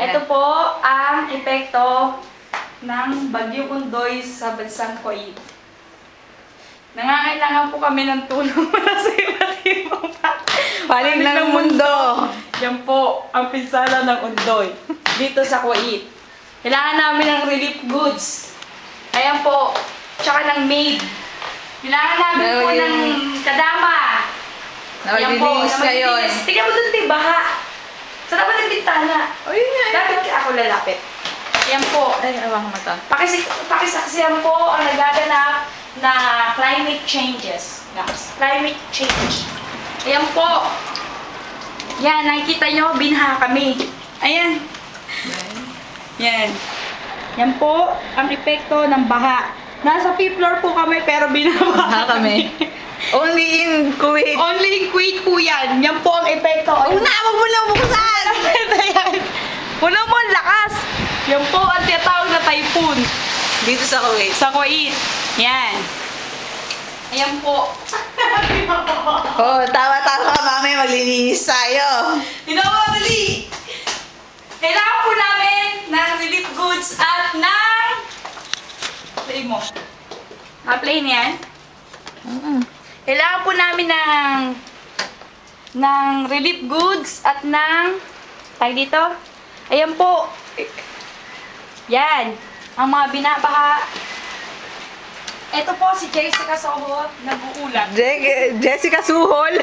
Ito po ang epekto ng Bagyong Undoy sa bansang Kuwait. Nangangailangan po kami ng tulong mula sa iba't ibang Panig ng mundo. Yan po ang pinsala ng Undoy dito sa Kuwait. Kailangan namin ng relief goods. Ayan po. Tsaka ng maid. Kailangan namin po ng kadama. Ayan po. Ngayon. Tingnan mo doon, baha. Sa tapat ng bintana. O yun nga. Dapat ako lalapit. Ayan po. Ay, awang mo to. Pakisaksiyan po ang nagaganap na climate changes. Guys. Climate change. Ayan po. Yan, nakikita nyo, binha kami. Ayan. Yan. Yan po ang epekto ng baha. Nasa 5th floor po kami pero binabaha kami. Only in Kuwait. Only in Kuwait po yan. Yan po ang epekto. Una, wag mo lang buksan! Puno mo ang lakas. Yan po ang tinatawag na typhoon. Dito sa Kuwait. Sa Kuwait. Yan. Ayan po. Oh, tawa-tawa ka, mami. Maglilinis tayo. Dali! Kailangan po namin ng relief goods at ng... Play mo. Play niyan. Kailangan po namin ng relief goods at ng... Tag dito. Ayan po. Yan. Ang mga binabaha. Ito po si Jessica Soho, nag-uulat. Jessica Suhol.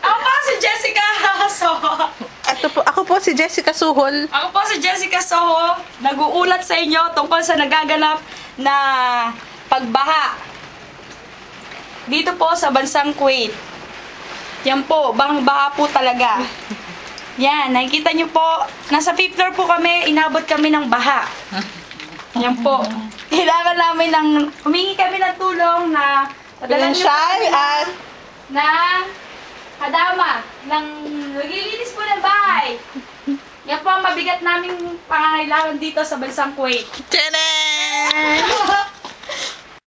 Ako po si Jessica Soho. Ako po si Jessica Suhol. Ako po si Jessica Soho, nag-uulat sa inyo tungkol sa nagaganap na pagbaha dito po sa bansang Kuwait. Yan po, baha po talaga. Yan, nakikita nyo po, nasa 5th floor po kami, inabot kami ng baha. Yan po. Kailangan namin humingi kami ng tulong na Pinansyal at ng kadama, ng naglilinis po ng bahay. Yan po ang mabigat naming pangangailangan dito sa bansang Kuwait. Tchanan!